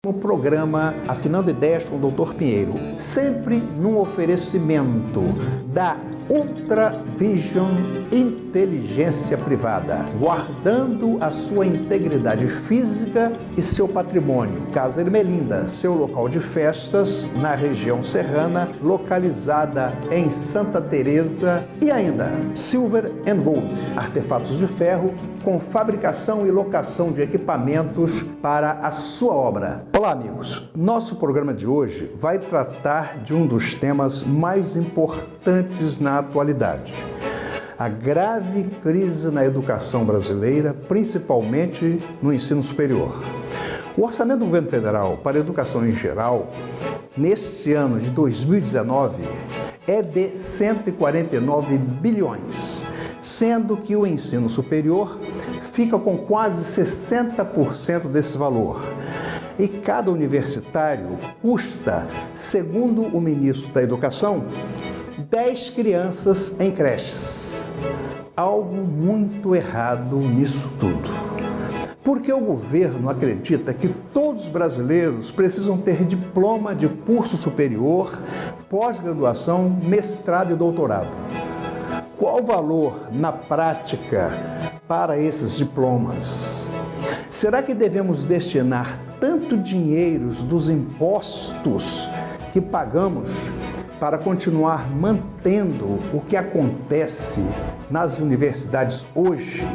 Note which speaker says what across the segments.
Speaker 1: No programa Afinando Ideias com o Dr. Pinheiro, sempre num oferecimento da Ultravision Inteligência Privada, guardando a sua integridade física e seu patrimônio. Casa Ermelinda, seu local de festas na região serrana, localizada em Santa Teresa. E ainda, Silver & Gold, artefatos de ferro com fabricação e locação de equipamentos para a sua obra. Olá, amigos! Nosso programa de hoje vai tratar de um dos temas mais importantes na atualidade: a grave crise na educação brasileira, principalmente no ensino superior. O orçamento do governo federal para a educação em geral, neste ano de 2019, é de 149 bilhões, sendo que o ensino superior fica com quase 60% desse valor. E cada universitário custa, segundo o ministro da Educação, 10 crianças em creches. Algo muito errado nisso tudo. Porque o governo acredita que todos os brasileiros precisam ter diploma de curso superior, pós-graduação, mestrado e doutorado. Qual o valor, na prática, para esses diplomas? Será que devemos destinar tanto dinheiro dos impostos que pagamos para continuar mantendo o que acontece nas universidades hoje,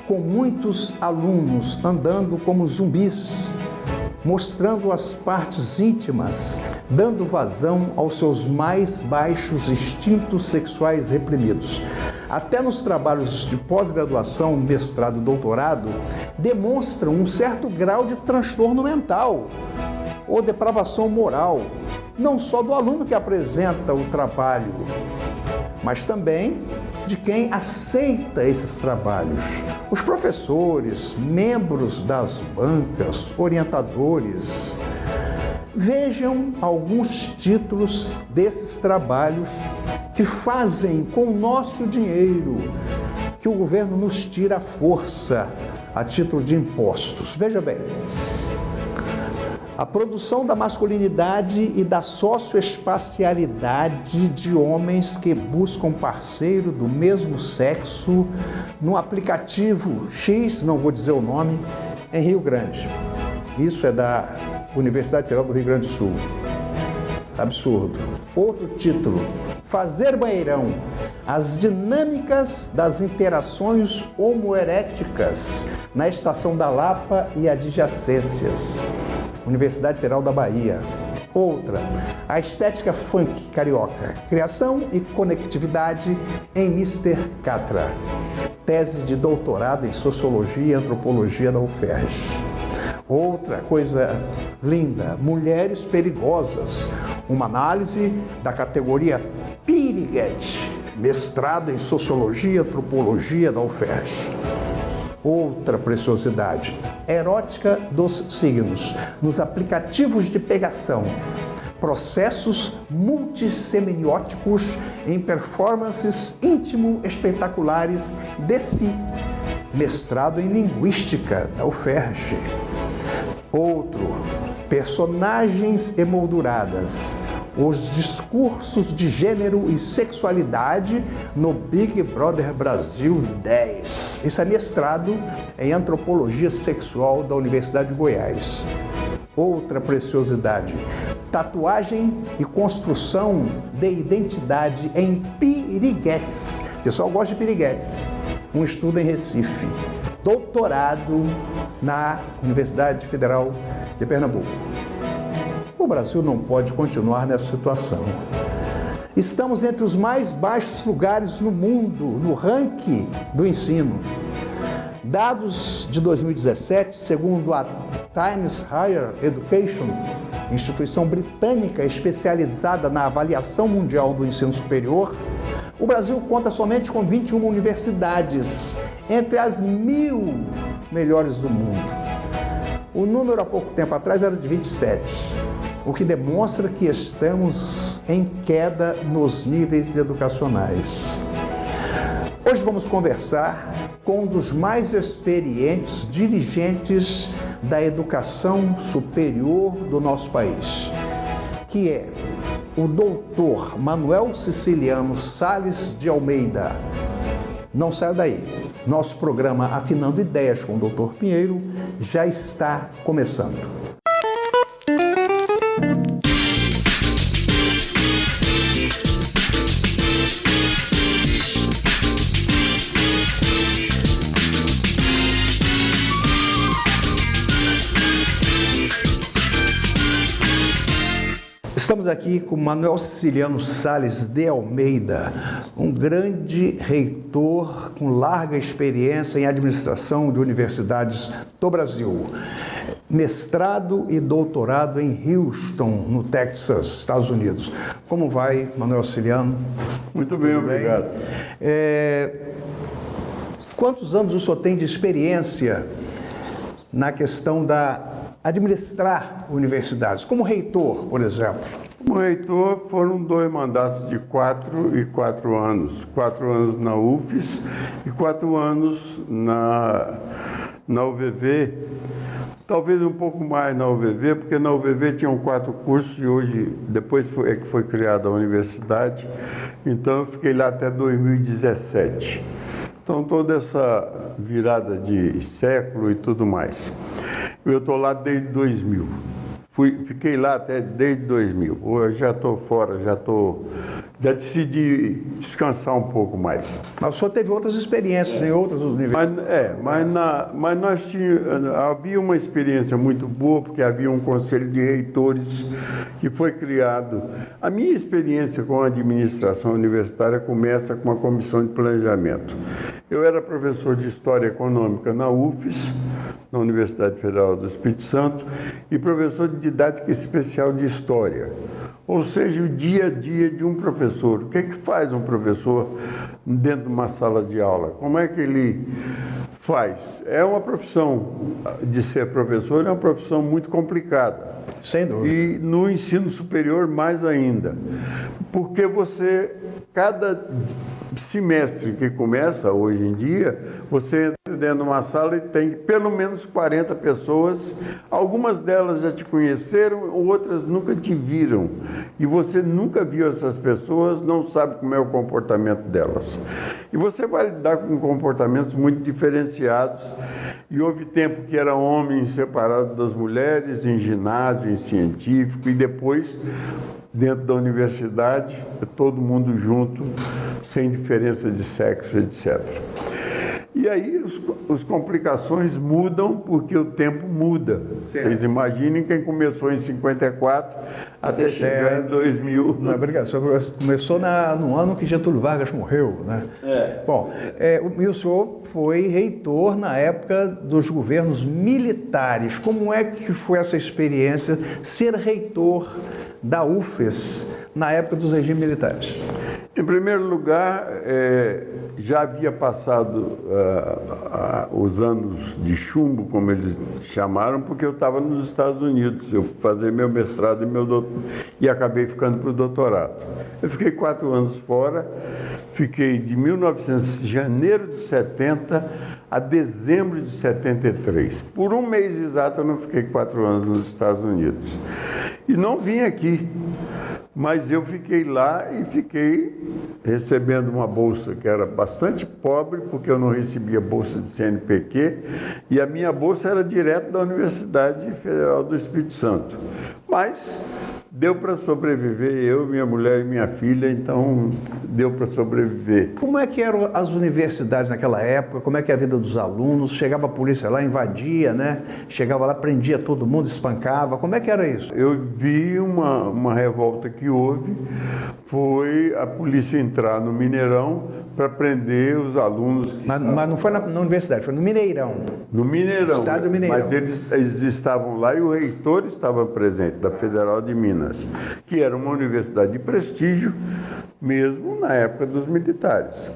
Speaker 1: com muitos alunos andando como zumbis, mostrando as partes íntimas, dando vazão aos seus mais baixos instintos sexuais reprimidos? Até nos trabalhos de pós-graduação, mestrado e doutorado, demonstram um certo grau de transtorno mental ou depravação moral, não só do aluno que apresenta o trabalho, mas também de quem aceita esses trabalhos. Os professores, membros das bancas, orientadores. Vejam alguns títulos desses trabalhos que fazem com o nosso dinheiro, que o governo nos tira à força a título de impostos. Veja bem: a produção da masculinidade e da socioespacialidade de homens que buscam parceiro do mesmo sexo no aplicativo X, não vou dizer o nome, em Rio Grande. Isso é da Universidade Federal do Rio Grande do Sul. Absurdo. Outro título: Fazer banheirão. As dinâmicas das interações homoeréticas na Estação da Lapa e adjacências. Universidade Federal da Bahia. Outra: a estética funk carioca, criação e conectividade em Mr. Catra. Tese de doutorado em Sociologia e Antropologia da UFERJ. Outra coisa linda: Mulheres Perigosas, uma análise da categoria Piriguete, mestrado em Sociologia e Antropologia da UFERJ. Outra preciosidade: Erótica dos signos, nos aplicativos de pegação. Processos multissemióticos em performances íntimo-espetaculares de si. Mestrado em Linguística da UFERJ. Outro: Personagens emolduradas. Os discursos de gênero e sexualidade no Big Brother Brasil 10. Isso é mestrado em Antropologia Sexual da Universidade de Goiás. Outra preciosidade: Tatuagem e construção de identidade em piriguetes. O pessoal gosta de piriguetes. Um estudo em Recife. Doutorado na Universidade Federal de Pernambuco. O Brasil não pode continuar nessa situação. Estamos entre os mais baixos lugares no mundo, no ranking do ensino. Dados de 2017, segundo a Times Higher Education, instituição britânica especializada na avaliação mundial do ensino superior, o Brasil conta somente com 21 universidades, entre as 1.000 melhores do mundo. O número há pouco tempo atrás era de 27. O que demonstra que estamos em queda nos níveis educacionais. Hoje vamos conversar com um dos mais experientes dirigentes da educação superior do nosso país, que é o doutor Manuel Siciliano Sales de Almeida. Não saia daí. Nosso programa Afinando Ideias com o Dr. Pinheiro já está começando. Estamos aqui com Manuel Siciliano Sales de Almeida, um grande reitor com larga experiência em administração de universidades do Brasil. Mestrado e doutorado em Houston, no Texas, Estados Unidos. Como vai, Manuel Siciliano?
Speaker 2: Muito bem, obrigado.
Speaker 1: Quantos anos o senhor tem de experiência na questão da administrar universidades, como reitor, por exemplo?
Speaker 2: Como reitor, foram 2 mandatos de 4 e 4 anos. 4 anos na UFES e 4 anos na UVV. Talvez um pouco mais na UVV, porque na UVV tinham 4 cursos e hoje, depois é que foi criada a universidade. Então, eu fiquei lá até 2017. Então, toda essa virada de século e tudo mais. Eu estou lá desde 2000. Fiquei lá até desde 2000. Hoje já estou fora, já decidi descansar um pouco mais.
Speaker 1: Mas o senhor teve outras experiências em outras universidades?
Speaker 2: Mas nós havia uma experiência muito boa, porque havia um conselho de reitores que foi criado. A minha experiência com a administração universitária começa com a comissão de planejamento. Eu era professor de História Econômica na UFES, na Universidade Federal do Espírito Santo, e professor de Didática Especial de História. Ou seja, o dia a dia de um professor. O que é que faz um professor dentro de uma sala de aula? Como é que ele faz? É uma profissão, de ser professor é uma profissão muito complicada.
Speaker 1: Sem dúvida.
Speaker 2: E no ensino superior mais ainda. Porque cada semestre que começa hoje em dia, você entra dentro de uma sala e tem pelo menos 40 pessoas, algumas delas já te conheceram, outras nunca te viram. E você nunca viu essas pessoas, não sabe como é o comportamento delas. E você vai lidar com comportamentos muito diferenciados. E houve tempo que era homem separado das mulheres, em ginásio, em científico, e depois dentro da universidade, todo mundo junto, sem diferença de sexo, etc. E aí as complicações mudam porque o tempo muda. Certo. Vocês imaginem quem começou em 54 até chegar em 2000.
Speaker 1: Não, obrigado. O senhor começou no ano que Getúlio Vargas morreu, né? Bom, e o senhor foi reitor na época dos governos militares. Como é que foi essa experiência, ser reitor da UFES na época dos regimes militares?
Speaker 2: Em primeiro lugar, já havia passado os anos de chumbo, como eles chamaram, porque eu estava nos Estados Unidos. Eu fui fazer meu mestrado e acabei ficando para o doutorado. Eu fiquei 4 anos fora, fiquei de janeiro de 70 a dezembro de 73. Por um mês exato eu não fiquei 4 anos nos Estados Unidos. E não vim aqui. Mas eu fiquei lá e fiquei recebendo uma bolsa que era bastante pobre, porque eu não recebia bolsa de CNPq, e a minha bolsa era direto da Universidade Federal do Espírito Santo. Mas deu para sobreviver, eu, minha mulher e minha filha, então deu para sobreviver.
Speaker 1: Como é que eram as universidades naquela época? Como é que é a vida dos alunos? Chegava a polícia lá, invadia, né? Chegava lá, prendia todo mundo, espancava. Como é que era isso?
Speaker 2: Eu vi uma revolta que houve, foi a polícia entrar no Mineirão para prender os alunos.
Speaker 1: Mas não foi na universidade, foi no Mineirão.
Speaker 2: No Mineirão.
Speaker 1: Estádio Mineirão.
Speaker 2: Mas eles estavam lá e o reitor estava presente, da Federal de Minas, que era uma universidade de prestígio, mesmo na época dos militares.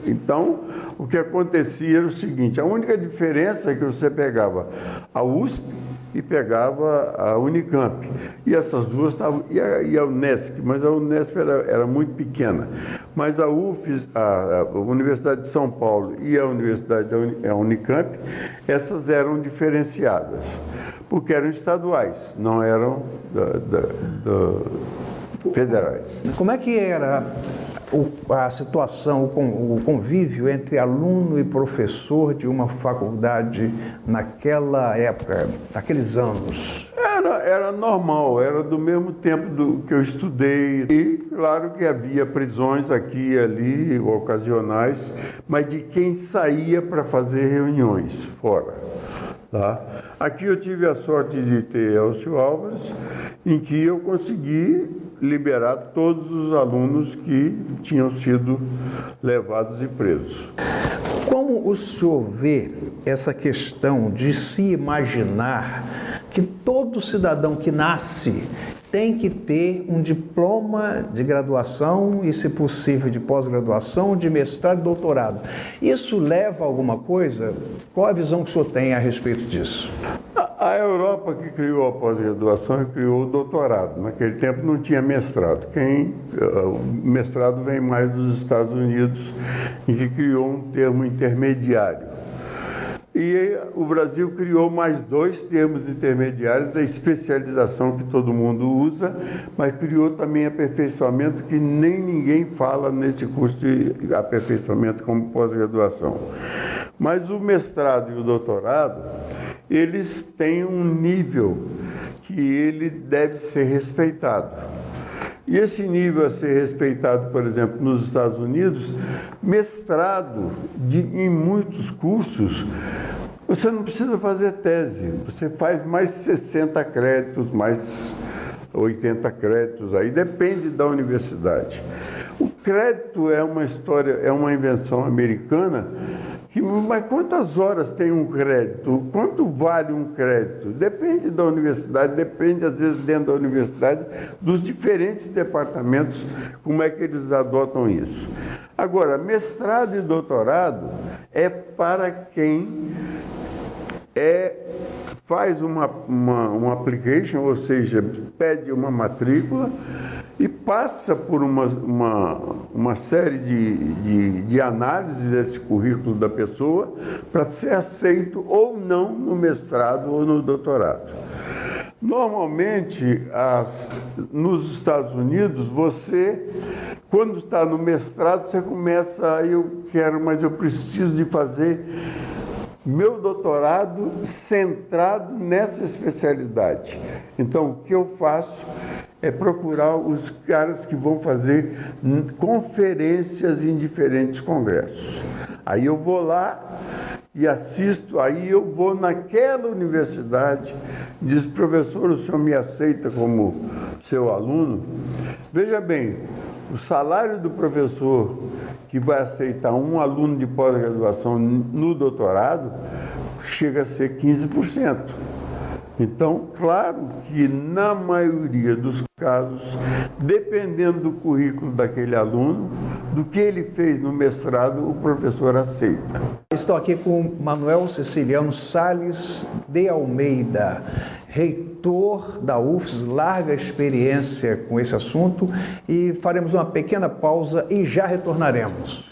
Speaker 2: Então, o que acontecia era o seguinte: a única diferença é que você pegava a USP e pegava a Unicamp. E essas duas estavam, e a Unesc, mas a Unesp era muito pequena. mas a UFES, a Universidade de São Paulo e a Universidade da Unicamp, essas eram diferenciadas, porque eram estaduais, não eram federais.
Speaker 1: Como é que era a situação, o convívio entre aluno e professor de uma faculdade naquela época, naqueles anos?
Speaker 2: Era normal, era do mesmo tempo do que eu estudei. E claro que havia prisões aqui e ali, ocasionais, mas de quem saía para fazer reuniões fora. Tá? Aqui eu tive a sorte de ter Elcio Álvares, em que eu consegui liberar todos os alunos que tinham sido levados e presos.
Speaker 1: Como o senhor vê essa questão de se imaginar que todo cidadão que nasce tem que ter um diploma de graduação e, se possível, de pós-graduação, de mestrado e doutorado? Isso leva a alguma coisa? Qual a visão que o senhor tem a respeito disso?
Speaker 2: A Europa que criou a pós-graduação e criou o doutorado. Naquele tempo não tinha mestrado. O mestrado vem mais dos Estados Unidos, em que criou um termo intermediário. E o Brasil criou mais 2 termos intermediários, a especialização que todo mundo usa, mas criou também aperfeiçoamento, que nem ninguém fala nesse curso de aperfeiçoamento como pós-graduação. Mas o mestrado e o doutorado, eles têm um nível que ele deve ser respeitado. E esse nível a ser respeitado, por exemplo, nos Estados Unidos, mestrado em muitos cursos, você não precisa fazer tese, você faz mais 60 créditos, mais 80 créditos, aí depende da universidade. O crédito é uma história, é uma invenção americana, mas quantas horas tem um crédito? Quanto vale um crédito? Depende da universidade, depende, às vezes, dentro da universidade, dos diferentes departamentos, como é que eles adotam isso. Agora, mestrado e doutorado é para quem faz uma application, ou seja, pede uma matrícula e passa por uma série de análises desse currículo da pessoa para ser aceito ou não no mestrado ou no doutorado. Normalmente, nos Estados Unidos, você, quando está no mestrado, você começa, mas eu preciso de fazer meu doutorado centrado nessa especialidade. Então, o que eu faço é procurar os caras que vão fazer conferências em diferentes congressos. Aí eu vou lá e assisto, aí eu vou naquela universidade, diz: professor, o senhor me aceita como seu aluno? Veja bem, o salário do professor que vai aceitar um aluno de pós-graduação no doutorado chega a ser 15%. Então, claro que na maioria dos casos, dependendo do currículo daquele aluno, do que ele fez no mestrado, o professor aceita.
Speaker 1: Estou aqui com Manuel Ceciliano Salles de Almeida, reitor da UFES, larga experiência com esse assunto, e faremos uma pequena pausa e já retornaremos.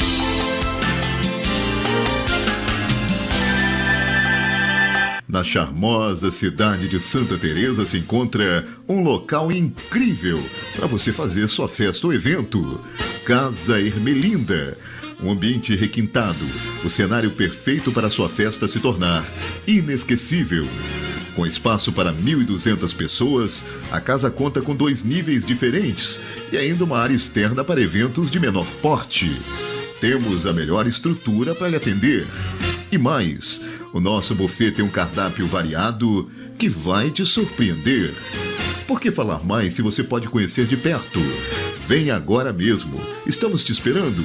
Speaker 3: Na charmosa cidade de Santa Teresa se encontra um local incrível para você fazer sua festa ou evento. Casa Ermelinda. Um ambiente requintado, o cenário perfeito para sua festa se tornar inesquecível. Com espaço para 1.200 pessoas, a casa conta com 2 níveis diferentes e ainda uma área externa para eventos de menor porte. Temos a melhor estrutura para lhe atender. E mais, o nosso buffet tem um cardápio variado que vai te surpreender. Por que falar mais se você pode conhecer de perto? Venha agora mesmo. Estamos te esperando.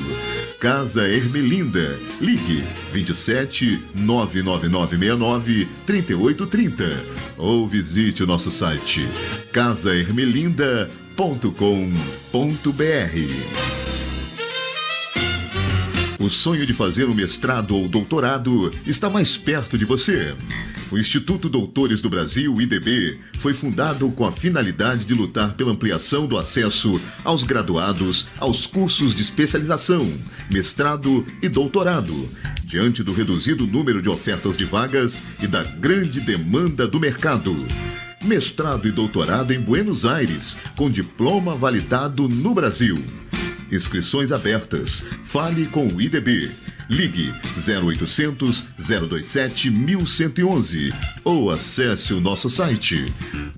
Speaker 3: Casa Ermelinda. Ligue 27 99969 3830 ou visite o nosso site casaermelinda.com.br. O sonho de fazer um mestrado ou doutorado está mais perto de você. O Instituto Doutores do Brasil, IDB, foi fundado com a finalidade de lutar pela ampliação do acesso aos graduados aos cursos de especialização, mestrado e doutorado, diante do reduzido número de ofertas de vagas e da grande demanda do mercado. Mestrado e doutorado em Buenos Aires, com diploma validado no Brasil. Inscrições abertas. Fale com o IDB. Ligue 0800 027 1111 ou acesse o nosso site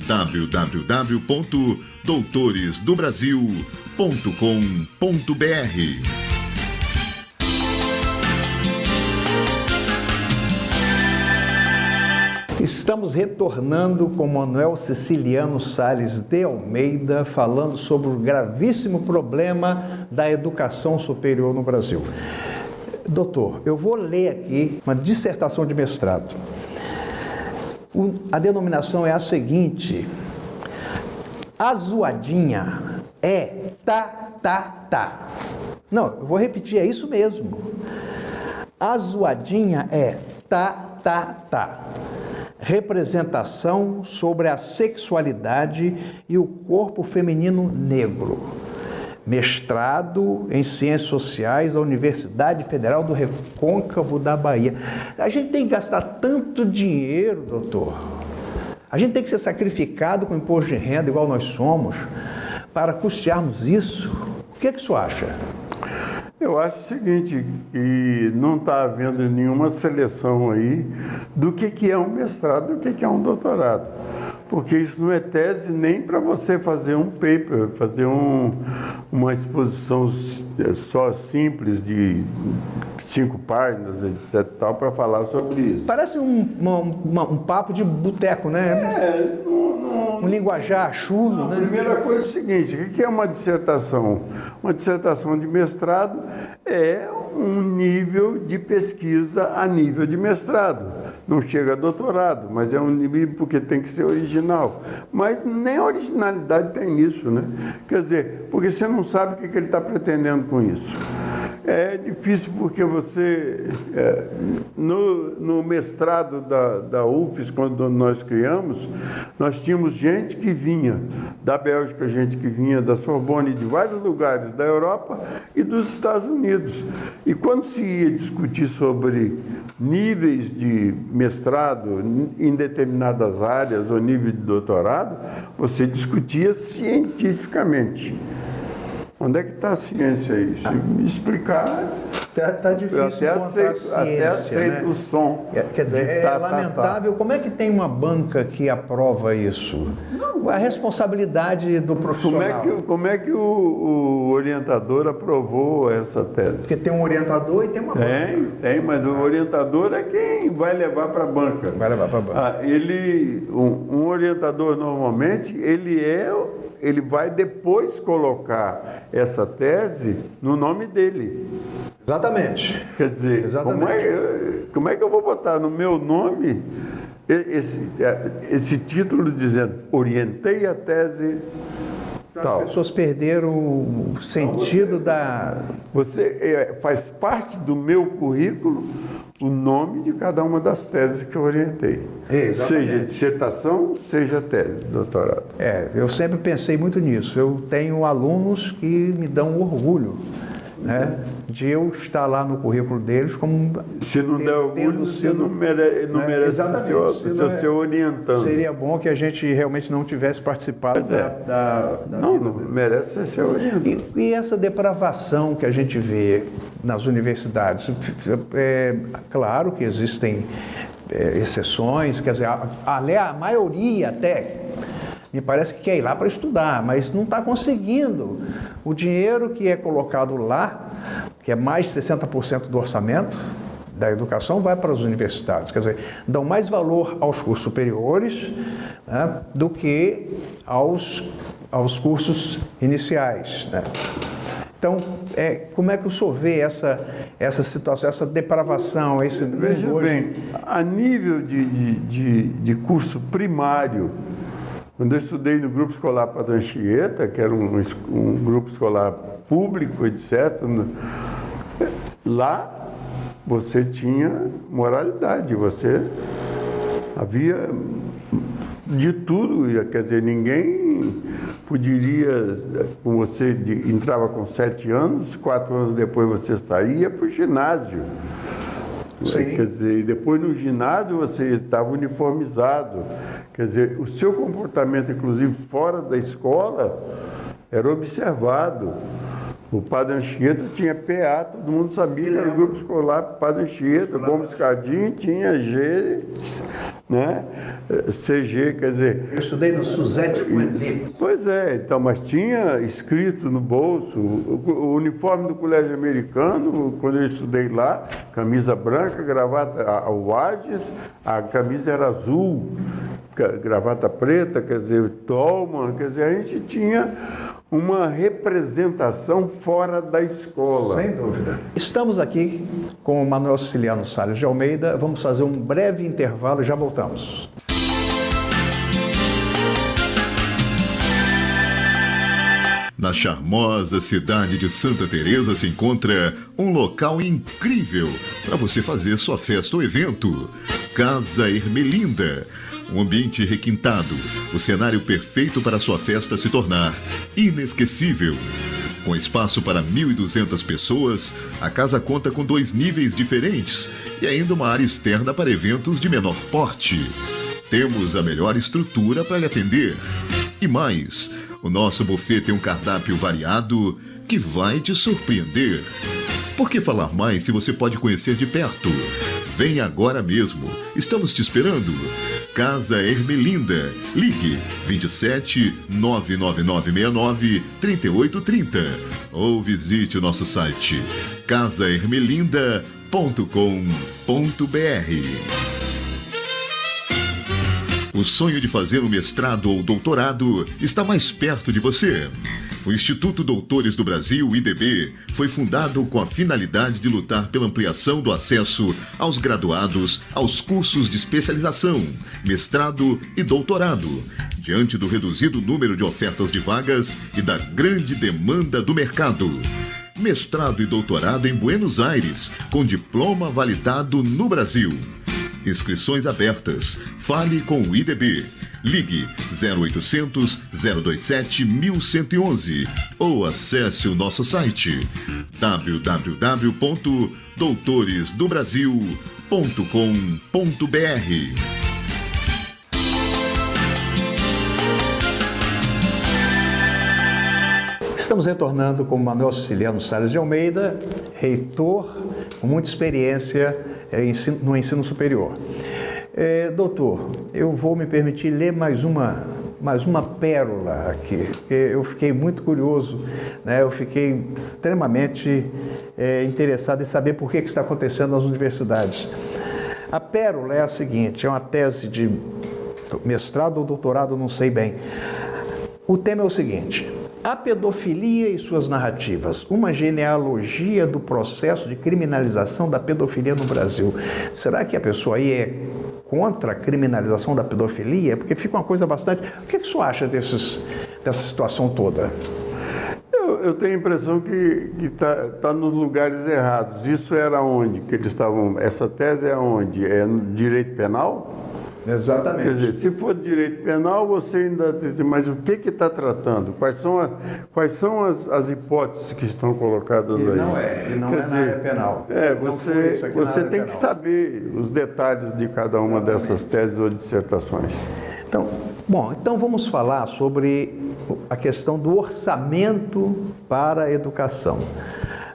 Speaker 3: www.doutoresdobrasil.com.br.
Speaker 1: Estamos retornando com Manuel Ceciliano Salles de Almeida, falando sobre o gravíssimo problema da educação superior no Brasil. Doutor, eu vou ler aqui uma dissertação de mestrado. A denominação é a seguinte: a zoadinha é tá. Não, eu vou repetir, é isso mesmo. A zoadinha é tá. Representação sobre a sexualidade e o corpo feminino negro. Mestrado em Ciências Sociais da Universidade Federal do Recôncavo da Bahia. A gente tem que gastar tanto dinheiro, doutor. A gente tem que ser sacrificado com imposto de renda, igual nós somos, para custearmos isso. O que é que o senhor acha?
Speaker 2: Eu acho o seguinte, que não está havendo nenhuma seleção aí do que é um mestrado, do que é um doutorado. Porque isso não é tese nem para você fazer um paper, fazer uma exposição só simples de 5 páginas, etc. para falar sobre isso.
Speaker 1: Parece um papo de boteco, né? Um linguajar chulo, né?
Speaker 2: A primeira coisa é o seguinte: o que é uma dissertação? Uma dissertação de mestrado é um nível de pesquisa a nível de mestrado. Não chega a doutorado, mas é um nível porque tem que ser original. Mas nem a originalidade tem nisso, né? Quer dizer, porque você não sabe o que ele está pretendendo com isso. É difícil porque você, no mestrado da UFES, quando nós criamos, nós tínhamos gente que vinha da Bélgica, gente que vinha da Sorbonne, de vários lugares da Europa e dos Estados Unidos. E quando se ia discutir sobre níveis de mestrado em determinadas áreas ou nível de doutorado, você discutia cientificamente. Onde é que está a ciência aí? Se me explicar,
Speaker 1: Tá difícil.
Speaker 2: Até aceito, né? O som.
Speaker 1: Quer dizer, é lamentável. Como é que tem uma banca que aprova isso? A responsabilidade do profissional.
Speaker 2: Como é que o orientador aprovou essa tese?
Speaker 1: Porque tem um orientador e tem uma banca.
Speaker 2: Tem, mas o orientador é quem vai levar para a banca.
Speaker 1: Vai levar para a banca.
Speaker 2: Um orientador, normalmente, ele vai depois colocar essa tese no nome dele.
Speaker 1: Exatamente.
Speaker 2: Quer dizer, como é que eu vou botar no meu nome esse título dizendo orientei a tese tal?
Speaker 1: As pessoas perderam o sentido da...
Speaker 2: Você faz parte do meu currículo o nome de cada uma das teses que eu orientei.
Speaker 1: Exatamente.
Speaker 2: Seja dissertação, seja tese, doutorado.
Speaker 1: Eu sempre pensei muito nisso. Eu tenho alunos que me dão orgulho, né, de eu estar lá no currículo deles como...
Speaker 2: Se não der orgulho, você não merece ser seu orientando.
Speaker 1: Seria bom que a gente realmente não tivesse participado da
Speaker 2: não merece ser seu orientando.
Speaker 1: E essa depravação que a gente vê nas universidades, claro que existem exceções, quer dizer, a maioria até me parece que quer ir lá para estudar, mas não está conseguindo. O dinheiro que é colocado lá, que é mais de 60% do orçamento da educação, vai para as universidades. Quer dizer, dão mais valor aos cursos superiores, né, do que aos cursos iniciais, né? Então, como é que o senhor vê essa situação, essa depravação, esse...
Speaker 2: Veja bem, a nível de curso primário, quando eu estudei no Grupo Escolar Padre Anchieta, que era um grupo escolar público, etc., lá você tinha moralidade, você Havia de tudo, quer dizer, ninguém poderia, com você entrava com 7 anos, 4 anos depois você saía para o ginásio.
Speaker 1: Sim.
Speaker 2: Quer dizer, depois no ginásio você estava uniformizado. Quer dizer, o seu comportamento, inclusive fora da escola, era observado. O Padre Anchieta tinha PA, todo mundo sabia que era o grupo escolar Padre Anchieta, Gomes Cardim tinha G, né? CG, quer dizer...
Speaker 1: Eu estudei no Suzete Coelho.
Speaker 2: Pois é, então, mas tinha escrito no bolso, o uniforme do colégio americano, quando eu estudei lá, camisa branca, gravata ao Ages, a camisa era azul, gravata preta, quer dizer, tolman, quer dizer, a gente tinha uma representação fora da escola.
Speaker 1: Sem dúvida. Estamos aqui com o Manuel Ceciliano Salles de Almeida. Vamos fazer um breve intervalo e já voltamos.
Speaker 3: Na charmosa cidade de Santa Teresa se encontra um local incrível para você fazer sua festa ou evento. Casa Ermelinda. Um ambiente requintado, o cenário perfeito para sua festa se tornar inesquecível. Com espaço para 1.200 pessoas, a casa conta com 2 níveis diferentes e ainda uma área externa para eventos de menor porte. Temos a melhor estrutura para lhe atender. E mais, o nosso buffet tem um cardápio variado que vai te surpreender. Por que falar mais se você pode conhecer de perto? Vem agora mesmo, estamos te esperando. Casa Ermelinda, ligue 27 99969 3830 ou visite o nosso site casaermelinda.com.br. O sonho de fazer um mestrado ou doutorado está mais perto de você. O Instituto Doutores do Brasil, IDB, foi fundado com a finalidade de lutar pela ampliação do acesso aos graduados aos cursos de especialização, mestrado e doutorado, diante do reduzido número de ofertas de vagas e da grande demanda do mercado. Mestrado e doutorado em Buenos Aires, com diploma validado no Brasil. Inscrições abertas. Fale com o IDB. Ligue 0800 027 1111 ou acesse o nosso site www.doutoresdobrasil.com.br.
Speaker 1: Estamos retornando com o Manuel Ceciliano Salles de Almeida, reitor com muita experiência no ensino superior. Doutor, eu vou me permitir ler mais uma pérola aqui, porque eu fiquei muito curioso, né? Eu fiquei extremamente interessado em saber por que está acontecendo nas universidades. A pérola é a seguinte, é uma tese de mestrado ou doutorado, não sei bem. O tema é o seguinte: a pedofilia e suas narrativas, uma genealogia do processo de criminalização da pedofilia no Brasil. Será que a pessoa aí é contra a criminalização da pedofilia? Porque fica uma coisa bastante... O que o senhor acha dessa situação toda?
Speaker 2: Eu tenho a impressão que tá nos lugares errados. Isso era onde que eles estavam... Essa tese é onde? É no direito penal?
Speaker 1: Exatamente.
Speaker 2: Quer dizer, se for direito penal, você ainda diz, mas o que está tratando? Quais são as hipóteses que estão colocadas aí?
Speaker 1: Não é na área penal.
Speaker 2: Você tem que saber os detalhes de cada uma dessas teses ou dissertações.
Speaker 1: Então vamos falar sobre a questão do orçamento para a educação.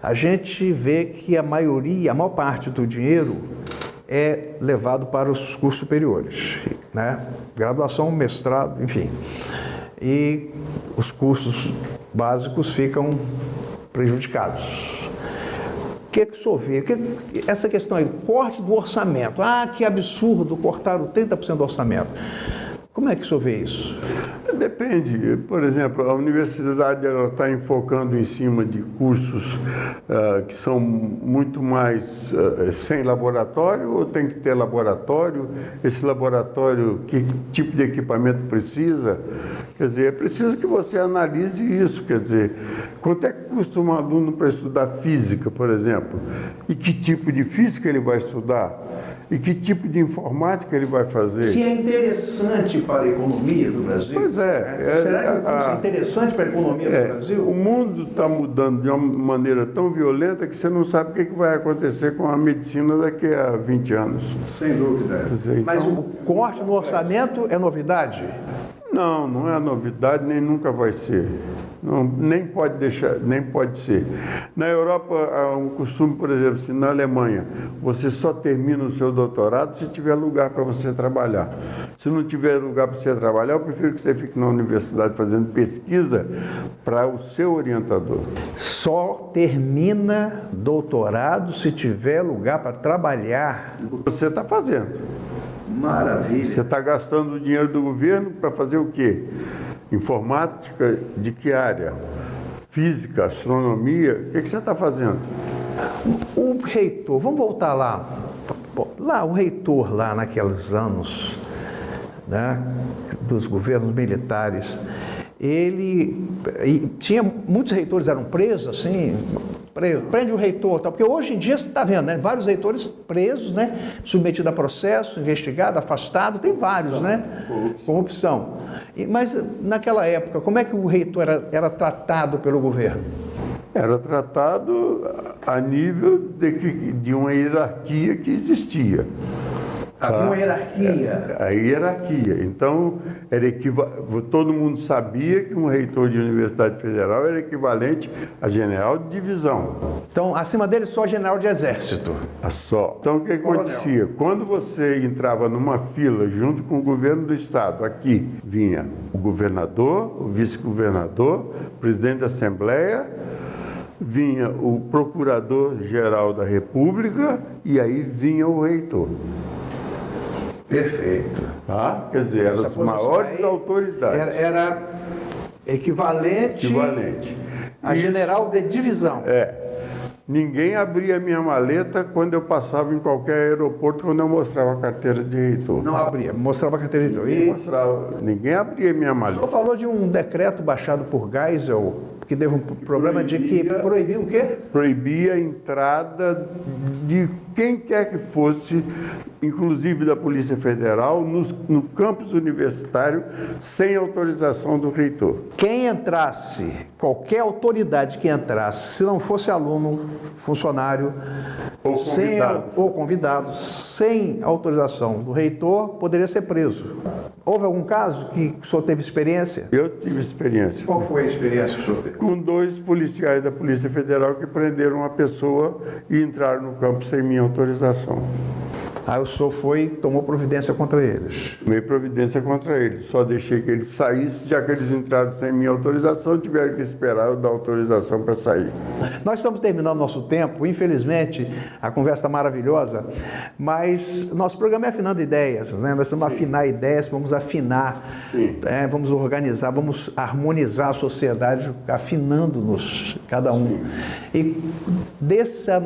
Speaker 1: A gente vê que a maior parte do dinheiro é levado para os cursos superiores, né? Graduação, mestrado, enfim. E os cursos básicos ficam prejudicados. O que o senhor vê? Essa questão aí, corte do orçamento. Ah, que absurdo, cortaram 30% do orçamento. Como é que o senhor vê isso?
Speaker 2: Depende. Por exemplo, a universidade está enfocando em cima de cursos que são muito mais sem laboratório, ou tem que ter laboratório? Esse laboratório, que tipo de equipamento precisa? Quer dizer, é preciso que você analise isso. Quer dizer, quanto é que custa um aluno para estudar física, por exemplo? E que tipo de física ele vai estudar? E que tipo de informática ele vai fazer?
Speaker 1: Se é interessante para a economia do Brasil.
Speaker 2: Pois é.
Speaker 1: Será que o curso é interessante para a economia do Brasil?
Speaker 2: O mundo está mudando de uma maneira tão violenta que você não sabe o que vai acontecer com a medicina daqui a 20 anos.
Speaker 1: Sem dúvida. Mas o corte no orçamento é novidade?
Speaker 2: Não, não é novidade, nem nunca vai ser. Não, nem pode ser. Na Europa há um costume, por exemplo, assim, na Alemanha, você só termina o seu doutorado se tiver lugar para você trabalhar. Se não tiver lugar para você trabalhar, eu prefiro que você fique na universidade fazendo pesquisa para o seu orientador.
Speaker 1: Só termina doutorado se tiver lugar para trabalhar.
Speaker 2: Você está fazendo.
Speaker 1: Maravilha.
Speaker 2: Você está gastando o dinheiro do governo para fazer o quê? Informática de que área? Física, astronomia? O que você está fazendo?
Speaker 1: O reitor, vamos voltar lá. O reitor lá naqueles anos, né, dos governos militares, tinha muitos reitores eram presos, assim, prende o reitor, tal, porque hoje em dia você está vendo, né, vários reitores presos, né, submetidos a processo, investigado, afastado, tem vários, né, corrupção. Mas naquela época, como é que o reitor era tratado pelo governo?
Speaker 2: Era tratado a nível de uma hierarquia que existia.
Speaker 1: Havia uma hierarquia.
Speaker 2: A hierarquia. Então, todo mundo sabia que um reitor de universidade federal era equivalente a general de divisão.
Speaker 1: Então, acima dele só general de exército.
Speaker 2: Só. Então, o que acontecia? Quando você entrava numa fila junto com o governo do estado, aqui vinha o governador, o vice-governador, o presidente da Assembleia, vinha o procurador-geral da República e aí vinha o reitor.
Speaker 1: Perfeito.
Speaker 2: Tá? Quer dizer, eram as maiores autoridades.
Speaker 1: Era equivalente a general de divisão.
Speaker 2: Ninguém abria a minha maleta quando eu passava em qualquer aeroporto, quando eu mostrava a carteira de reitor.
Speaker 1: Não abria, mostrava a carteira de reitor.
Speaker 2: Ninguém abria a minha maleta.
Speaker 1: O senhor falou de um decreto baixado por Geisel, que teve um problema de que proibia o quê?
Speaker 2: Proibia a entrada de quem quer que fosse, inclusive da Polícia Federal, no campus universitário, sem autorização do reitor.
Speaker 1: Quem entrasse, qualquer autoridade que entrasse, se não fosse aluno, funcionário ou convidado, sem autorização do reitor, poderia ser preso. Houve algum caso que o senhor teve experiência?
Speaker 2: Eu tive experiência.
Speaker 1: Qual foi a experiência que o senhor teve?
Speaker 2: Com 2 policiais da Polícia Federal que prenderam uma pessoa e entraram no campo sem minha autorização.
Speaker 1: Aí o senhor tomou providência contra eles?
Speaker 2: Tomei providência contra eles. Só deixei que eles saíssem, já que eles entraram sem minha autorização, tiveram que esperar eu dar autorização para sair.
Speaker 1: Nós estamos terminando nosso tempo, infelizmente, a conversa está maravilhosa, mas nosso programa é Afinando Ideias, né? Nós vamos afinar ideias, vamos afinar, vamos organizar, vamos harmonizar a sociedade, afinando-nos, cada um. Sim. E dessa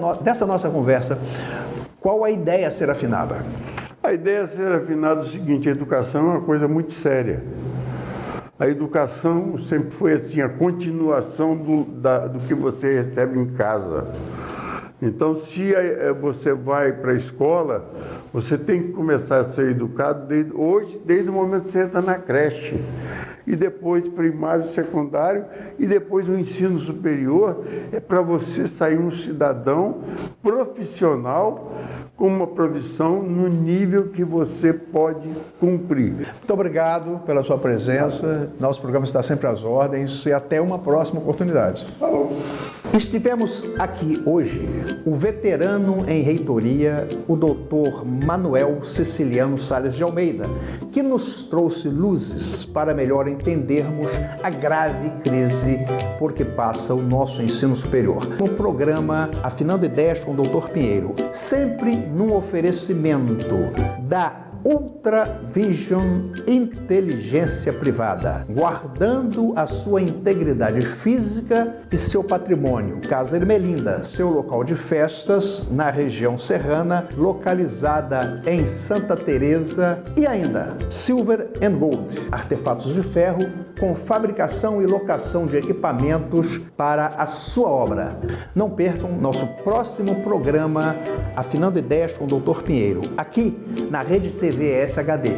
Speaker 1: nossa conversa, qual a ideia a ser afinada?
Speaker 2: A ideia a ser afinada é o seguinte: a educação é uma coisa muito séria. A educação sempre foi assim, a continuação do que você recebe em casa. Então, se você vai para a escola, você tem que começar a ser educado desde o momento que você entra na creche. E depois primário, secundário, e depois o ensino superior, é para você sair um cidadão profissional com uma profissão no nível que você pode cumprir.
Speaker 1: Muito obrigado pela sua presença. Nosso programa está sempre às ordens e até uma próxima oportunidade. Estivemos aqui hoje o veterano em reitoria, o doutor Manuel Ceciliano Salles de Almeida, que nos trouxe luzes para melhor entendermos a grave crise por que passa o nosso ensino superior. No programa Afinando Ideias com o Dr. Pinheiro, sempre num oferecimento da Ultra Vision Inteligência Privada, guardando a sua integridade física e seu patrimônio. Casa Ermelinda, seu local de festas na região serrana, localizada em Santa Teresa. E ainda Silver and Gold, artefatos de ferro com fabricação e locação de equipamentos para a sua obra. Não percam nosso próximo programa Afinando Ideias com o Dr. Pinheiro, aqui na Rede TV SHD,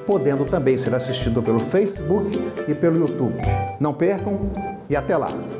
Speaker 1: podendo também ser assistido pelo Facebook e pelo YouTube. Não percam e até lá!